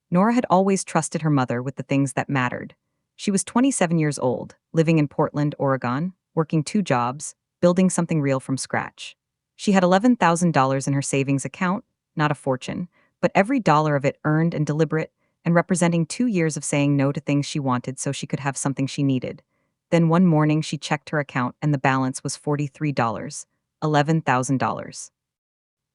Nora had always trusted her mother with the things that mattered. She was 27 years old, living in Portland, Oregon, working two jobs, building something real from scratch. She had $11,000 in her savings account, not a fortune, but every dollar of it earned and deliberate, and representing 2 years of saying no to things she wanted so she could have something she needed. Then one morning she checked her account and the balance was $43, $11,000.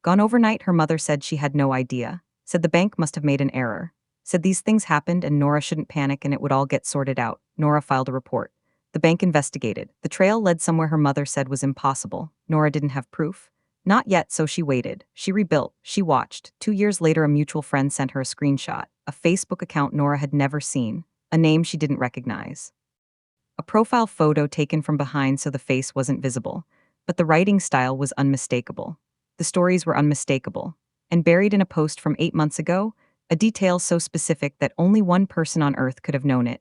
Gone overnight, her mother said she had no idea, said the bank must have made an error, said these things happened and Nora shouldn't panic and it would all get sorted out. Nora filed a report. The bank investigated. The trail led somewhere her mother said was impossible. Nora didn't have proof. Not yet, so she waited. She rebuilt. She watched. 2 years later, a mutual friend sent her a screenshot, a Facebook account Nora had never seen, a name she didn't recognize. A profile photo taken from behind so the face wasn't visible, but the writing style was unmistakable. The stories were unmistakable. And buried in a post from 8 months ago, a detail so specific that only one person on Earth could have known it.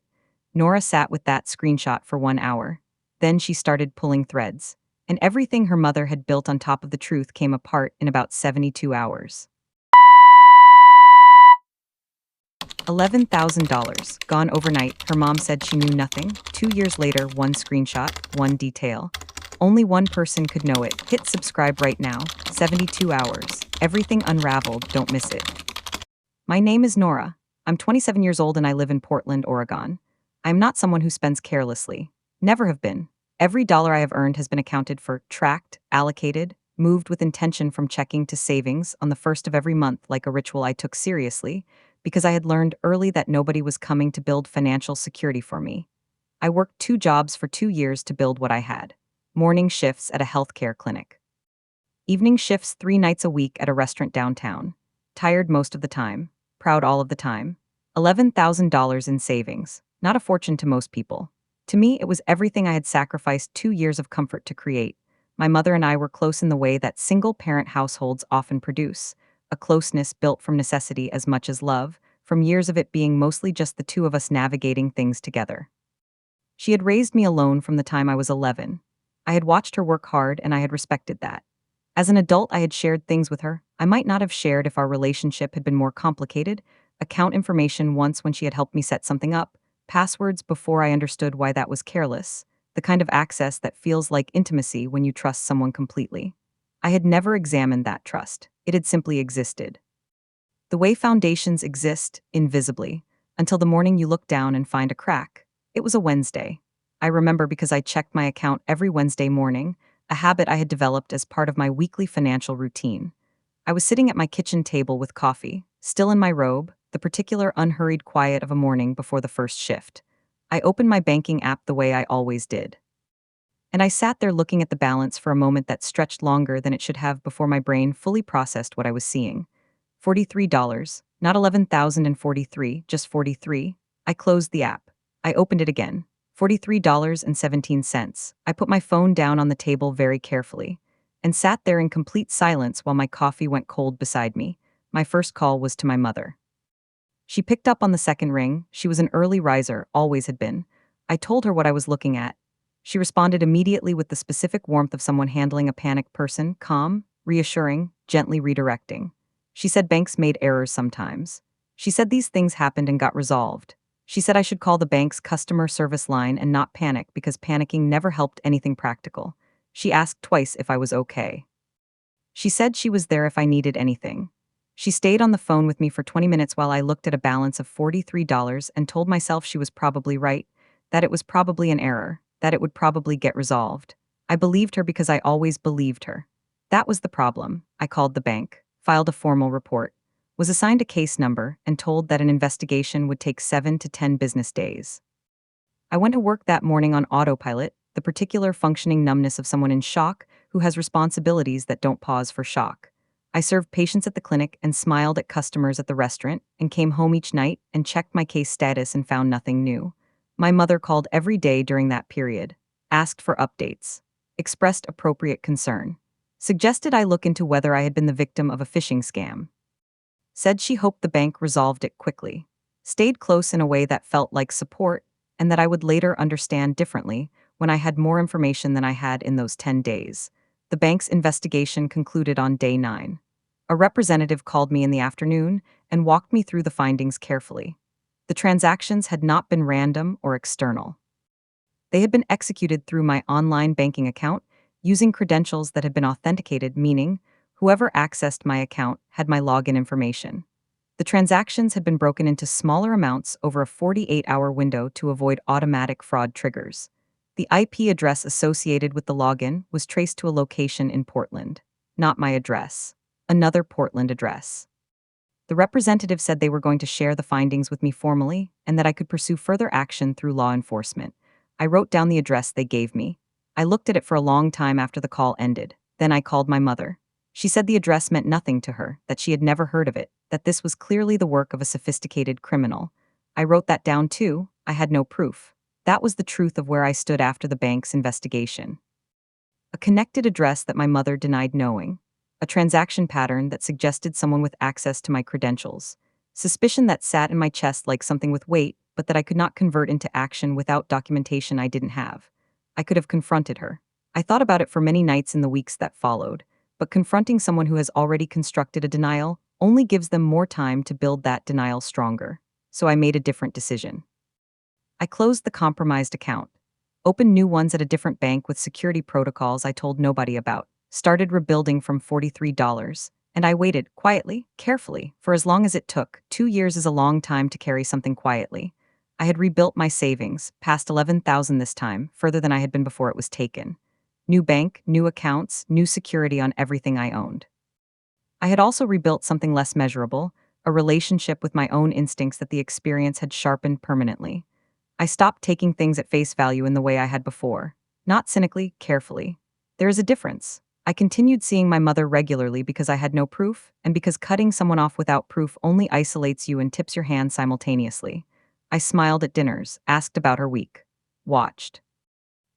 Nora sat with that screenshot for 1 hour. Then she started pulling threads. And everything her mother had built on top of the truth came apart in about 72 hours. $11,000, gone overnight. Her mom said she knew nothing. 2 years later, one screenshot, one detail. Only one person could know it. Hit subscribe right now. 72 hours. Everything unraveled, don't miss it. My name is Nora. I'm 27 years old and I live in Portland, Oregon. I'm not someone who spends carelessly. Never have been. Every dollar I have earned has been accounted for, tracked, allocated, moved with intention from checking to savings on the first of every month like a ritual I took seriously, because I had learned early that nobody was coming to build financial security for me. I worked two jobs for 2 years to build what I had. Morning shifts at a healthcare clinic. Evening shifts 3 nights a week at a restaurant downtown. Tired most of the time, proud all of the time. $11,000 in savings, not a fortune to most people. To me, it was everything I had sacrificed 2 years of comfort to create. My mother and I were close in the way that single-parent households often produce, a closeness built from necessity as much as love, from years of it being mostly just the two of us navigating things together. She had raised me alone from the time I was 11. I had watched her work hard and I had respected that. As an adult, I had shared things with her I might not have shared if our relationship had been more complicated, account information once when she had helped me set something up, passwords before I understood why that was careless, the kind of access that feels like intimacy when you trust someone completely. I had never examined that trust. It had simply existed. The way foundations exist, invisibly, until the morning you look down and find a crack. It was a Wednesday. I remember because I checked my account every Wednesday morning, a habit I had developed as part of my weekly financial routine. I was sitting at my kitchen table with coffee, still in my robe, the particular unhurried quiet of a morning before the first shift. I opened my banking app the way I always did. And I sat there looking at the balance for a moment that stretched longer than it should have before my brain fully processed what I was seeing. $43, not 11,043, just 43. I closed the app. I opened it again. $43.17. I put my phone down on the table very carefully and sat there in complete silence while my coffee went cold beside me. My first call was to my mother. She picked up on the second ring. She was an early riser, always had been. I told her what I was looking at. She responded immediately with the specific warmth of someone handling a panicked person, calm, reassuring, gently redirecting. She said banks made errors sometimes. She said these things happened and got resolved. She said I should call the bank's customer service line and not panic because panicking never helped anything practical. She asked twice if I was okay. She said she was there if I needed anything. She stayed on the phone with me for 20 minutes while I looked at a balance of $43 and told myself she was probably right, that it was probably an error, that it would probably get resolved. I believed her because I always believed her. That was the problem. I called the bank, filed a formal report, was assigned a case number, and told that an investigation would take 7 to 10 business days. I went to work that morning on autopilot, the particular functioning numbness of someone in shock who has responsibilities that don't pause for shock. I served patients at the clinic and smiled at customers at the restaurant and came home each night and checked my case status and found nothing new. My mother called every day during that period, asked for updates, expressed appropriate concern, suggested I look into whether I had been the victim of a phishing scam, said she hoped the bank resolved it quickly, stayed close in a way that felt like support, and that I would later understand differently when I had more information than I had in those 10 days. The bank's investigation concluded on day 9. A representative called me in the afternoon and walked me through the findings carefully. The transactions had not been random or external. They had been executed through my online banking account using credentials that had been authenticated, meaning whoever accessed my account had my login information. The transactions had been broken into smaller amounts over a 48-hour window to avoid automatic fraud triggers. The IP address associated with the login was traced to a location in Portland, not my address, another Portland address. The representative said they were going to share the findings with me formally and that I could pursue further action through law enforcement. I wrote down the address they gave me. I looked at it for a long time after the call ended. Then I called my mother. She said the address meant nothing to her, that she had never heard of it, that this was clearly the work of a sophisticated criminal. I wrote that down too. I had no proof. That was the truth of where I stood after the bank's investigation. A connected address that my mother denied knowing. A transaction pattern that suggested someone with access to my credentials. Suspicion that sat in my chest like something with weight, but that I could not convert into action without documentation I didn't have. I could have confronted her. I thought about it for many nights in the weeks that followed, but confronting someone who has already constructed a denial only gives them more time to build that denial stronger. So I made a different decision. I closed the compromised account, opened new ones at a different bank with security protocols I told nobody about, started rebuilding from $43, and I waited quietly, carefully, for as long as it took. 2 years is a long time to carry something quietly. I had rebuilt my savings, past 11,000 this time, further than I had been before it was taken. New bank, new accounts, new security on everything I owned. I had also rebuilt something less measurable, a relationship with my own instincts that the experience had sharpened permanently. I stopped taking things at face value in the way I had before. Not cynically, carefully. There is a difference. I continued seeing my mother regularly because I had no proof, and because cutting someone off without proof only isolates you and tips your hand simultaneously. I smiled at dinners, asked about her week. Watched.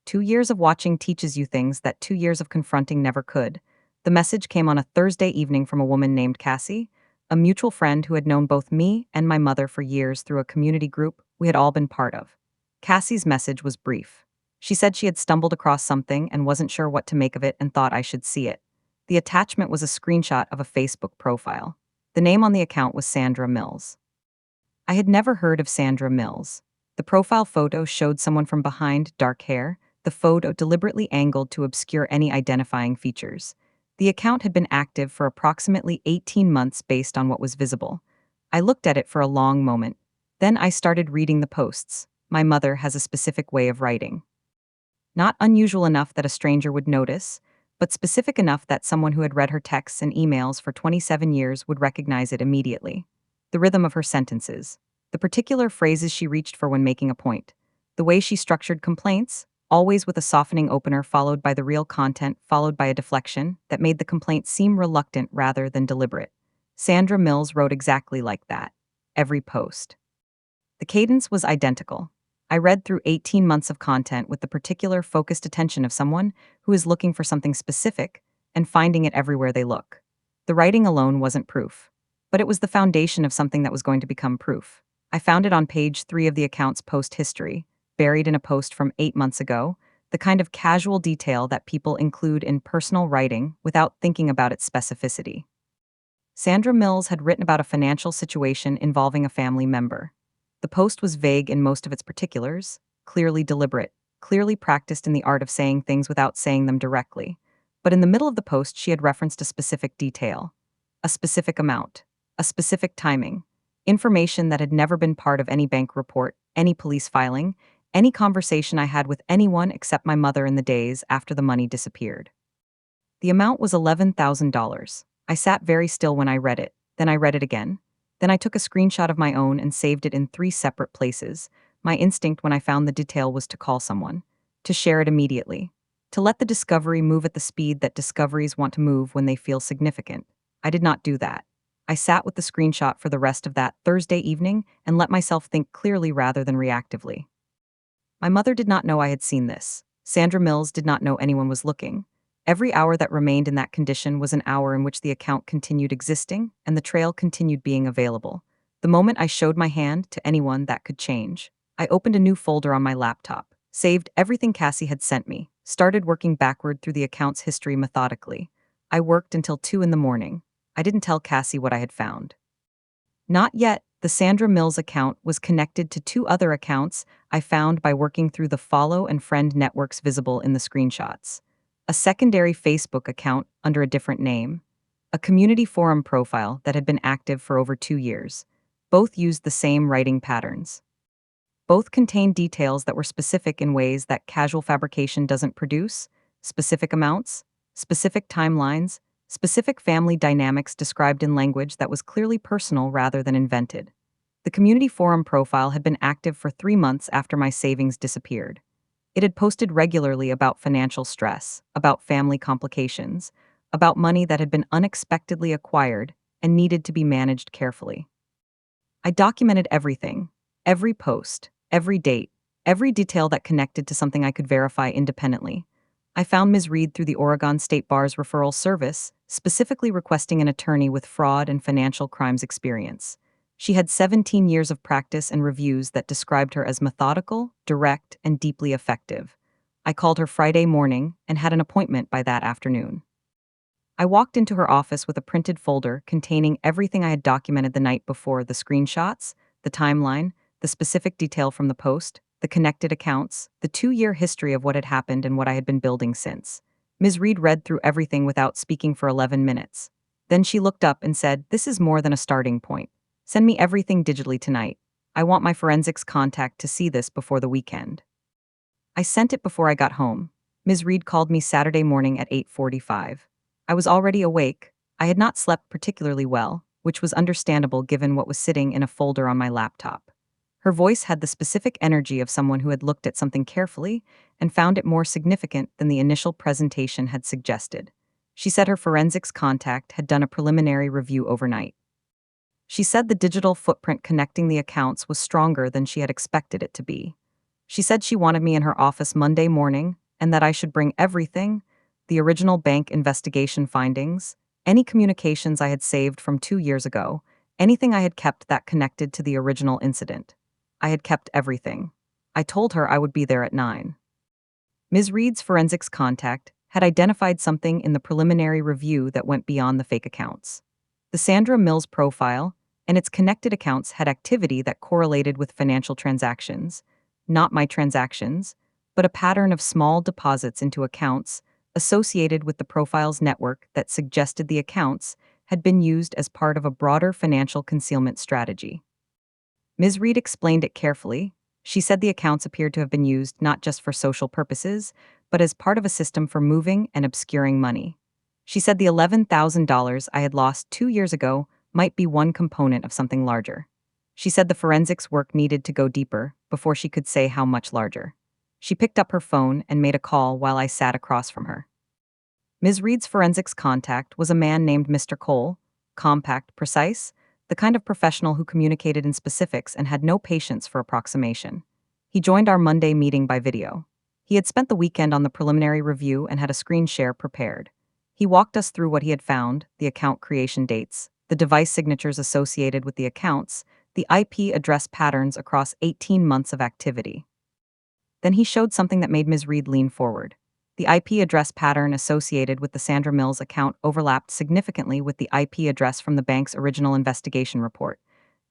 2 years of watching teaches you things that 2 years of confronting never could. The message came on a Thursday evening from a woman named Cassie, a mutual friend who had known both me and my mother for years through a community group we had all been part of. Cassie's message was brief. She said she had stumbled across something and wasn't sure what to make of it and thought I should see it. The attachment was a screenshot of a Facebook profile. The name on the account was Sandra Mills. I had never heard of Sandra Mills. The profile photo showed someone from behind, dark hair, the photo deliberately angled to obscure any identifying features. The account had been active for approximately 18 months based on what was visible. I looked at it for a long moment. Then I started reading the posts. My mother has a specific way of writing. Not unusual enough that a stranger would notice, but specific enough that someone who had read her texts and emails for 27 years would recognize it immediately. The rhythm of her sentences, the particular phrases she reached for when making a point, the way she structured complaints, always with a softening opener followed by the real content followed by a deflection that made the complaint seem reluctant rather than deliberate. Sandra Mills wrote exactly like that. Every post. The cadence was identical. I read through 18 months of content with the particular focused attention of someone who is looking for something specific and finding it everywhere they look. The writing alone wasn't proof, but it was the foundation of something that was going to become proof. I found it on page 3 of the account's post history, buried in a post from 8 months ago, the kind of casual detail that people include in personal writing without thinking about its specificity. Sandra Mills had written about a financial situation involving a family member. The post was vague in most of its particulars, clearly deliberate, clearly practiced in the art of saying things without saying them directly. But in the middle of the post, she had referenced a specific detail, a specific amount, a specific timing, information that had never been part of any bank report, any police filing, any conversation I had with anyone except my mother in the days after the money disappeared. The amount was $11,000. I sat very still when I read it, then I read it again. Then I took a screenshot of my own and saved it in 3 separate places. My instinct when I found the detail was to call someone, to share it immediately, to let the discovery move at the speed that discoveries want to move when they feel significant. I did not do that. I sat with the screenshot for the rest of that Thursday evening and let myself think clearly rather than reactively. My mother did not know I had seen this. Sandra Mills did not know anyone was looking. Every hour that remained in that condition was an hour in which the account continued existing and the trail continued being available. The moment I showed my hand to anyone, that could change. I opened a new folder on my laptop, saved everything Cassie had sent me, started working backward through the account's history methodically. I worked until 2 in the morning. I didn't tell Cassie what I had found. Not yet. The Sandra Mills account was connected to two other accounts I found by working through the follow and friend networks visible in the screenshots. A secondary Facebook account under a different name, a community forum profile that had been active for over 2 years. Both used the same writing patterns. Both contained details that were specific in ways that casual fabrication doesn't produce: specific amounts, specific timelines, specific family dynamics described in language that was clearly personal rather than invented. The community forum profile had been active for 3 months after my savings disappeared. It had posted regularly about financial stress, about family complications, about money that had been unexpectedly acquired and needed to be managed carefully. I documented everything, every post, every date, every detail that connected to something I could verify independently. I found Ms. Reed through the Oregon State Bar's referral service, specifically requesting an attorney with fraud and financial crimes experience. She had 17 years of practice and reviews that described her as methodical, direct, and deeply effective. I called her Friday morning and had an appointment by that afternoon. I walked into her office with a printed folder containing everything I had documented the night before: the screenshots, the timeline, the specific detail from the post, the connected accounts, the 2 year history of what had happened and what I had been building since. Ms. Reed read through everything without speaking for 11 minutes. Then she looked up and said, "This is more than a starting point. Send me everything digitally tonight. I want my forensics contact to see this before the weekend." I sent it before I got home. Ms. Reed called me Saturday morning at 8:45. I was already awake. I had not slept particularly well, which was understandable given what was sitting in a folder on my laptop. Her voice had the specific energy of someone who had looked at something carefully and found it more significant than the initial presentation had suggested. She said her forensics contact had done a preliminary review overnight. She said the digital footprint connecting the accounts was stronger than she had expected it to be. She said she wanted me in her office Monday morning and that I should bring everything: the original bank investigation findings, any communications I had saved from 2 years ago, anything I had kept that connected to the original incident. I had kept everything. I told her I would be there at 9. Ms. Reed's forensics contact had identified something in the preliminary review that went beyond the fake accounts. The Sandra Mills profile and its connected accounts had activity that correlated with financial transactions, not my transactions, but a pattern of small deposits into accounts associated with the profile's network that suggested the accounts had been used as part of a broader financial concealment strategy. Ms. Reed explained it carefully. She said the accounts appeared to have been used not just for social purposes, but as part of a system for moving and obscuring money. She said the $11,000 I had lost 2 years ago might be one component of something larger. She said the forensics work needed to go deeper before she could say how much larger. She picked up her phone and made a call while I sat across from her. Ms. Reed's forensics contact was a man named Mr. Cole, compact, precise, the kind of professional who communicated in specifics and had no patience for approximation. He joined our Monday meeting by video. He had spent the weekend on the preliminary review and had a screen share prepared. He walked us through what he had found: the account creation dates, the device signatures associated with the accounts, the IP address patterns across 18 months of activity. Then he showed something that made Ms. Reed lean forward. The IP address pattern associated with the Sandra Mills account overlapped significantly with the IP address from the bank's original investigation report.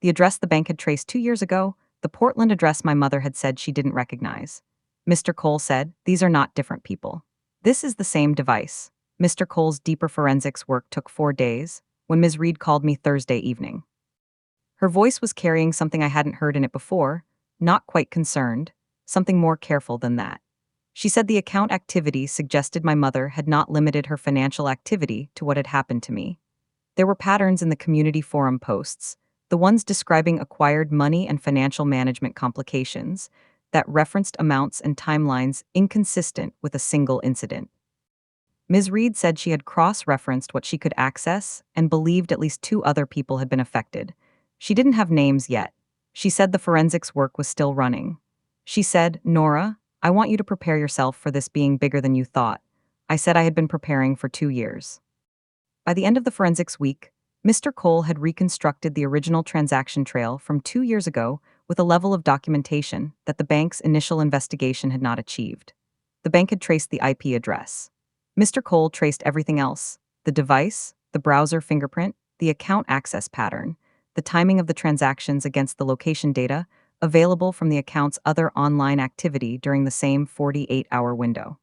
The address the bank had traced 2 years ago, the Portland address my mother had said she didn't recognize. Mr. Cole said, "These are not different people. This is the same device." Mr. Cole's deeper forensics work took 4 days, when Ms. Reed called me Thursday evening. Her voice was carrying something I hadn't heard in it before, not quite concerned, something more careful than that. She said the account activity suggested my mother had not limited her financial activity to what had happened to me. There were patterns in the community forum posts, the ones describing acquired money and financial management complications, that referenced amounts and timelines inconsistent with a single incident. Ms. Reed said she had cross-referenced what she could access and believed at least 2 other people had been affected. She didn't have names yet. She said the forensics work was still running. She said, "Nora, I want you to prepare yourself for this being bigger than you thought." I said I had been preparing for 2 years. By the end of the forensics week, Mr. Cole had reconstructed the original transaction trail from 2 years ago with a level of documentation that the bank's initial investigation had not achieved. The bank had traced the IP address. Mr. Cole traced everything else: the device, the browser fingerprint, the account access pattern, the timing of the transactions against the location data available from the account's other online activity during the same 48-hour window.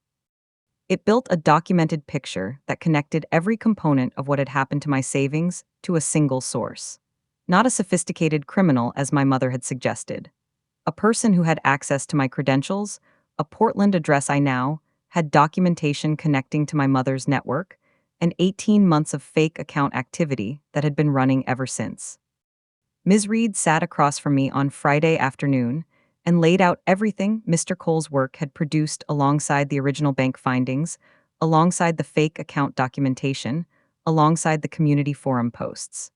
It built a documented picture that connected every component of what had happened to my savings to a single source. Not a sophisticated criminal as my mother had suggested. A person who had access to my credentials, a Portland address I now had documentation connecting to my mother's network, and 18 months of fake account activity that had been running ever since. Ms. Reed sat across from me on Friday afternoon and laid out everything Mr. Cole's work had produced alongside the original bank findings, alongside the fake account documentation, alongside the community forum posts.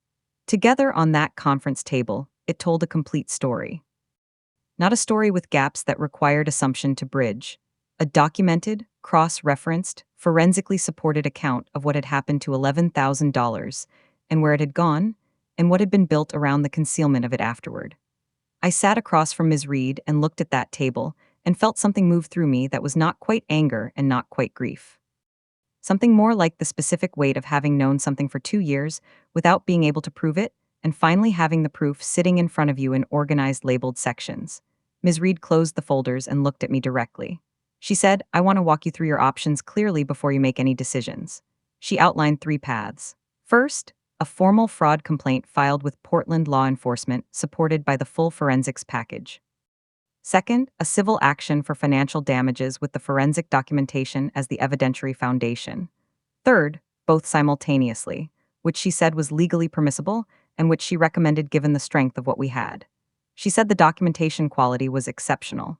Together on that conference table, it told a complete story. Not a story with gaps that required assumption to bridge. A documented, cross-referenced, forensically supported account of what had happened to $11,000 and where it had gone, and what had been built around the concealment of it afterward. I sat across from Ms. Reed and looked at that table and felt something move through me that was not quite anger and not quite grief. Something more like the specific weight of having known something for 2 years without being able to prove it, and finally having the proof sitting in front of you in organized labeled sections. Ms. Reed closed the folders and looked at me directly. She said, "I want to walk you through your options clearly before you make any decisions." She outlined 3 paths. First, a formal fraud complaint filed with Portland law enforcement supported by the full forensics package. Second, a civil action for financial damages with the forensic documentation as the evidentiary foundation. Third, both simultaneously, which she said was legally permissible and which she recommended given the strength of what we had. She said the documentation quality was exceptional.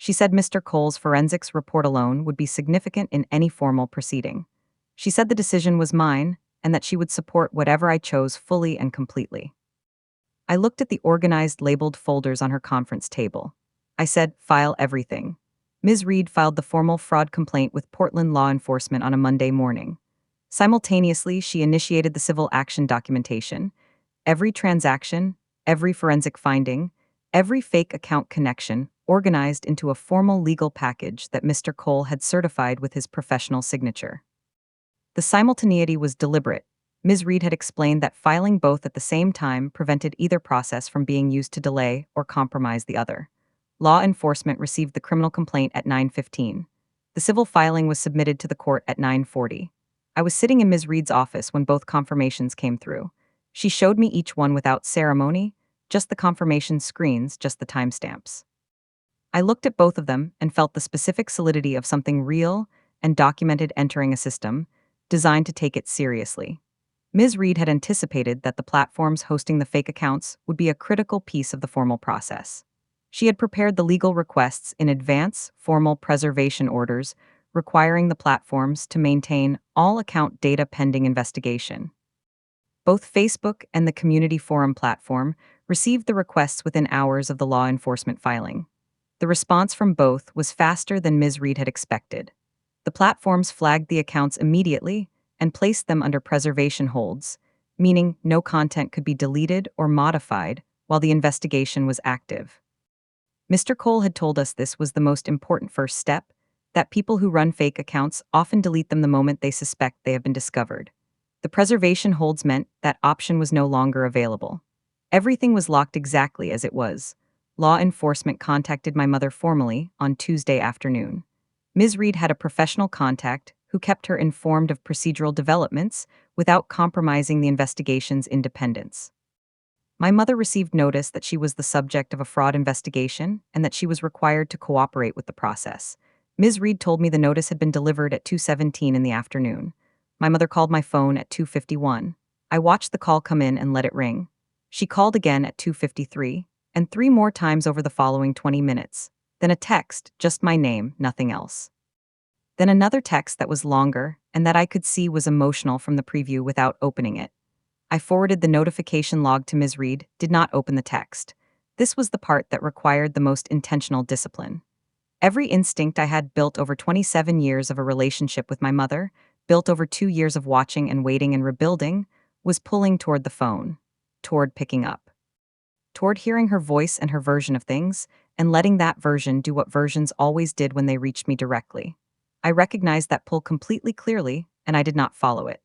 She said Mr. Cole's forensics report alone would be significant in any formal proceeding. She said the decision was mine and that she would support whatever I chose fully and completely. I looked at the organized labeled folders on her conference table. I said, "File everything." Ms. Reed filed the formal fraud complaint with Portland law enforcement on a Monday morning. Simultaneously, she initiated the civil action documentation. Every transaction, every forensic finding, every fake account connection organized into a formal legal package that Mr. Cole had certified with his professional signature. The simultaneity was deliberate. Ms. Reed had explained that filing both at the same time prevented either process from being used to delay or compromise the other. Law enforcement received the criminal complaint at 9:15. The civil filing was submitted to the court at 9:40. I was sitting in Ms. Reed's office when both confirmations came through. She showed me each one without ceremony, just the confirmation screens, just the timestamps. I looked at both of them and felt the specific solidity of something real and documented entering a system designed to take it seriously. Ms. Reed had anticipated that the platforms hosting the fake accounts would be a critical piece of the formal process. She had prepared the legal requests in advance, formal preservation orders, requiring the platforms to maintain all account data pending investigation. Both Facebook and the Community Forum platform received the requests within hours of the law enforcement filing. The response from both was faster than Ms. Reed had expected. The platforms flagged the accounts immediately and placed them under preservation holds, meaning no content could be deleted or modified while the investigation was active. Mr. Cole had told us this was the most important first step, that people who run fake accounts often delete them the moment they suspect they have been discovered. The preservation holds meant that option was no longer available. Everything was locked exactly as it was. Law enforcement contacted my mother formally on Tuesday afternoon. Ms. Reed had a professional contact who kept her informed of procedural developments without compromising the investigation's independence. My mother received notice that she was the subject of a fraud investigation and that she was required to cooperate with the process. Ms. Reed told me the notice had been delivered at 2:17 in the afternoon. My mother called my phone at 2:51. I watched the call come in and let it ring. She called again at 2:53, and 3 more times over the following 20 minutes. Then a text, just my name, nothing else. Then another text that was longer and that I could see was emotional from the preview without opening it. I forwarded the notification log to Ms. Reed, did not open the text. This was the part that required the most intentional discipline. Every instinct I had built over 27 years of a relationship with my mother, built over 2 years of watching and waiting and rebuilding, was pulling toward the phone, toward picking up, toward hearing her voice and her version of things, and letting that version do what versions always did when they reached me directly. I recognized that pull completely clearly, and I did not follow it.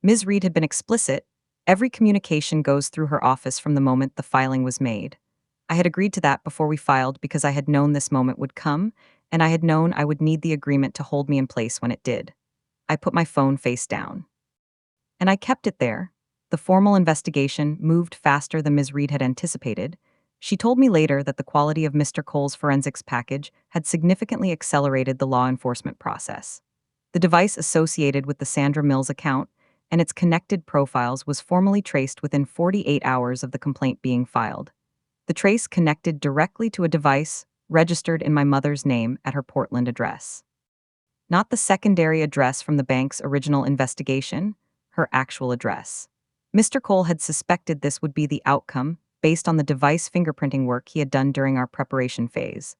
Ms. Reed had been explicit. Every communication goes through her office from the moment the filing was made. I had agreed to that before we filed because I had known this moment would come, and I had known I would need the agreement to hold me in place when it did. I put my phone face down. And I kept it there. The formal investigation moved faster than Ms. Reed had anticipated. She told me later that the quality of Mr. Cole's forensics package had significantly accelerated the law enforcement process. The device associated with the Sandra Mills account and its connected profiles was formally traced within 48 hours of the complaint being filed. The trace connected directly to a device registered in my mother's name at her Portland address. Not the secondary address from the bank's original investigation, her actual address. Mr. Cole had suspected this would be the outcome based on the device fingerprinting work he had done during our preparation phase.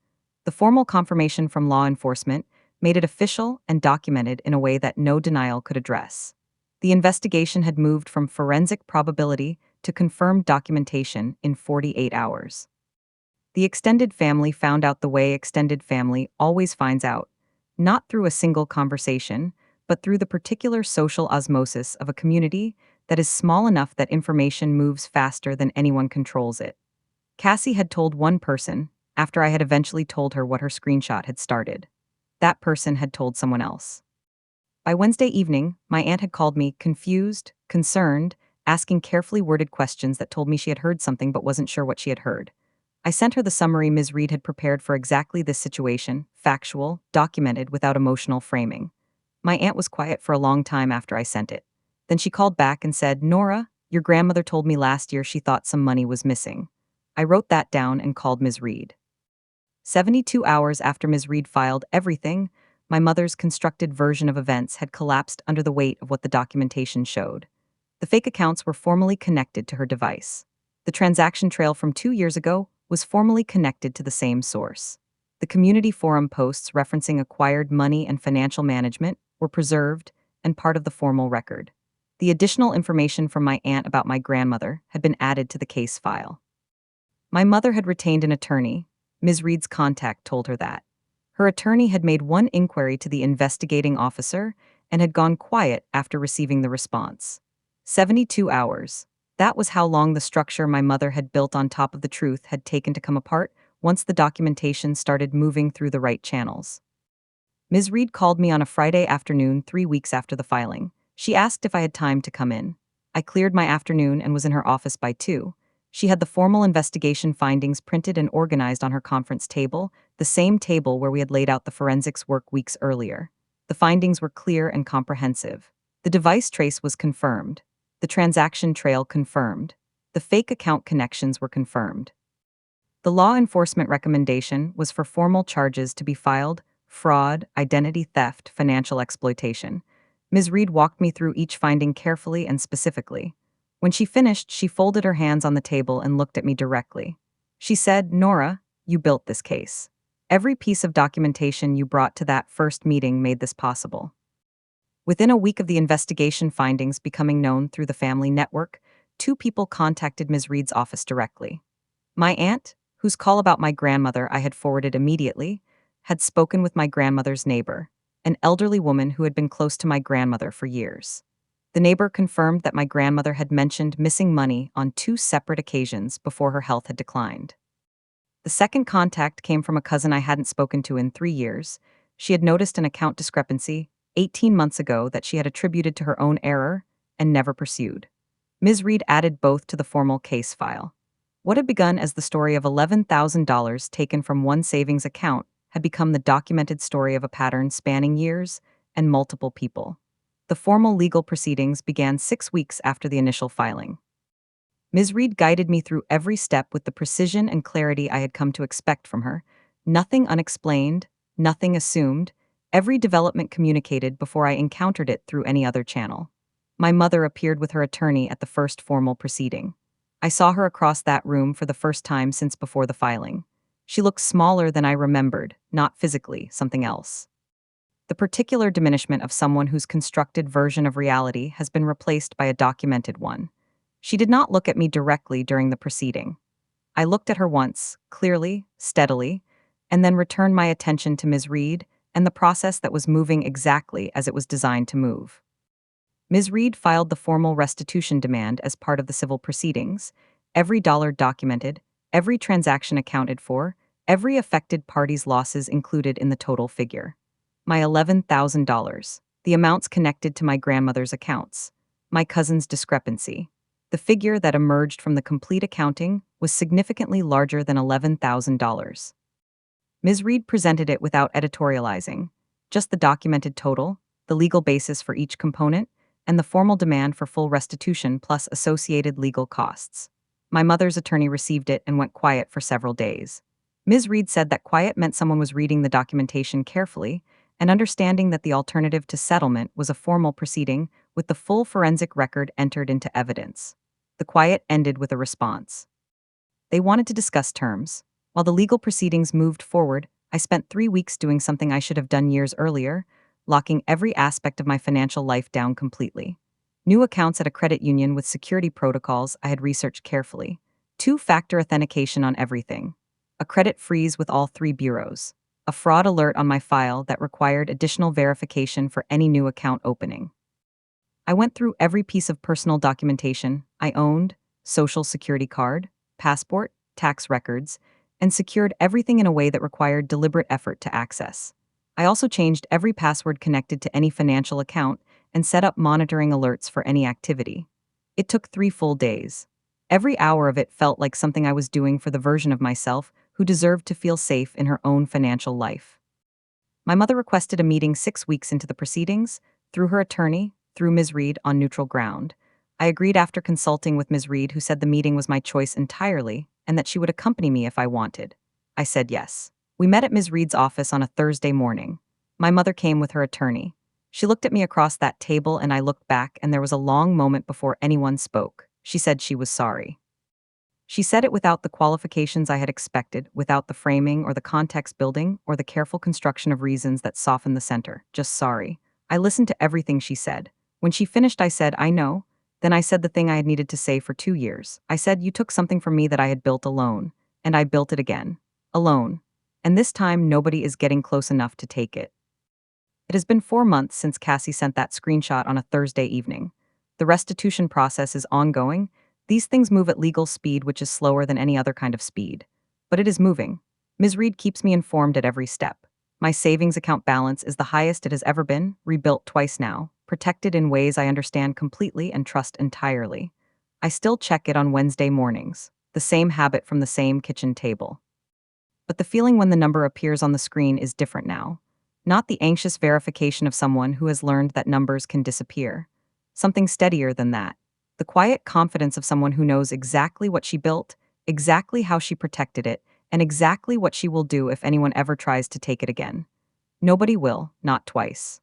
The formal confirmation from law enforcement made it official and documented in a way that no denial could address. The investigation had moved from forensic probability to confirmed documentation in 48 hours. The extended family found out the way extended family always finds out, not through a single conversation, but through the particular social osmosis of a community that is small enough that information moves faster than anyone controls it. Cassie had told one person, after I had eventually told her what her screenshot had started. That person had told someone else. By Wednesday evening, my aunt had called me confused, concerned, asking carefully worded questions that told me she had heard something but wasn't sure what she had heard. I sent her the summary Ms. Reed had prepared for exactly this situation, factual, documented, without emotional framing. My aunt was quiet for a long time after I sent it. Then she called back and said, "Nora, your grandmother told me last year she thought some money was missing." I wrote that down and called Ms. Reed. 72 hours after Ms. Reed filed everything, my mother's constructed version of events had collapsed under the weight of what the documentation showed. The fake accounts were formally connected to her device. The transaction trail from 2 years ago was formally connected to the same source. The community forum posts referencing acquired money and financial management were preserved and part of the formal record. The additional information from my aunt about my grandmother had been added to the case file. My mother had retained an attorney. Ms. Reed's contact told her that. Her attorney had made one inquiry to the investigating officer and had gone quiet after receiving the response. 72 hours. That was how long the structure my mother had built on top of the truth had taken to come apart once the documentation started moving through the right channels. Ms. Reed called me on a Friday afternoon 3 weeks after the filing. She asked if I had time to come in. I cleared my afternoon and was in her office by 2. She had the formal investigation findings printed and organized on her conference table, the same table where we had laid out the forensics work weeks earlier. The findings were clear and comprehensive. The device trace was confirmed. The transaction trail confirmed. The fake account connections were confirmed. The law enforcement recommendation was for formal charges to be filed: fraud, identity theft, financial exploitation. Ms. Reed walked me through each finding carefully and specifically. When she finished, she folded her hands on the table and looked at me directly. She said, "Nora, you built this case. Every piece of documentation you brought to that first meeting made this possible." Within a week of the investigation findings becoming known through the family network, 2 people contacted Ms. Reed's office directly. My aunt, whose call about my grandmother I had forwarded immediately, had spoken with my grandmother's neighbor, an elderly woman who had been close to my grandmother for years. The neighbor confirmed that my grandmother had mentioned missing money on 2 separate occasions before her health had declined. The second contact came from a cousin I hadn't spoken to in 3 years. She had noticed an account discrepancy 18 months ago that she had attributed to her own error and never pursued. Ms. Reed added both to the formal case file. What had begun as the story of $11,000 taken from one savings account had become the documented story of a pattern spanning years and multiple people. The formal legal proceedings began 6 weeks after the initial filing. Ms. Reed guided me through every step with the precision and clarity I had come to expect from her. Nothing unexplained, nothing assumed, every development communicated before I encountered it through any other channel. My mother appeared with her attorney at the first formal proceeding. I saw her across that room for the first time since before the filing. She looked smaller than I remembered, not physically, something else. The particular diminishment of someone whose constructed version of reality has been replaced by a documented one. She did not look at me directly during the proceeding. I looked at her once, clearly, steadily, and then returned my attention to Ms. Reed and the process that was moving exactly as it was designed to move. Ms. Reed filed the formal restitution demand as part of the civil proceedings. Every dollar documented, every transaction accounted for, every affected party's losses included in the total figure. My $11,000. The amounts connected to my grandmother's accounts. My cousin's discrepancy. The figure that emerged from the complete accounting was significantly larger than $11,000. Ms. Reed presented it without editorializing, just the documented total, the legal basis for each component, and the formal demand for full restitution plus associated legal costs. My mother's attorney received it and went quiet for several days. Ms. Reed said that quiet meant someone was reading the documentation carefully and understanding that the alternative to settlement was a formal proceeding with the full forensic record entered into evidence. The quiet ended with a response. They wanted to discuss terms. While the legal proceedings moved forward, I spent 3 weeks doing something I should have done years earlier, locking every aspect of my financial life down completely. New accounts at a credit union with security protocols I had researched carefully. Two-factor authentication on everything. A credit freeze with all 3 bureaus. A fraud alert on my file that required additional verification for any new account opening. I went through every piece of personal documentation I owned, social security card, passport, tax records, and secured everything in a way that required deliberate effort to access. I also changed every password connected to any financial account and set up monitoring alerts for any activity. It took 3 full days. Every hour of it felt like something I was doing for the version of myself who deserved to feel safe in her own financial life. My mother requested a meeting 6 weeks into the proceedings, through her attorney, through Ms. Reed on neutral ground. I agreed after consulting with Ms. Reed, who said the meeting was my choice entirely and that she would accompany me if I wanted. I said yes. We met at Ms. Reed's office on a Thursday morning. My mother came with her attorney. She looked at me across that table and I looked back, and there was a long moment before anyone spoke. She said she was sorry. She said it without the qualifications I had expected, without the framing or the context building or the careful construction of reasons that softened the center. Just sorry. I listened to everything she said. When she finished, I said, I know. Then I said the thing I had needed to say for 2 years. I said, you took something from me that I had built alone. And I built it again. Alone. And this time, nobody is getting close enough to take it. It has been 4 months since Cassie sent that screenshot on a Thursday evening. The restitution process is ongoing. These things move at legal speed, which is slower than any other kind of speed. But it is moving. Ms. Reed keeps me informed at every step. My savings account balance is the highest it has ever been, rebuilt twice now, protected in ways I understand completely and trust entirely. I still check it on Wednesday mornings, the same habit from the same kitchen table. But the feeling when the number appears on the screen is different now. Not the anxious verification of someone who has learned that numbers can disappear. Something steadier than that. The quiet confidence of someone who knows exactly what she built, exactly how she protected it, and exactly what she will do if anyone ever tries to take it again. Nobody will, not twice.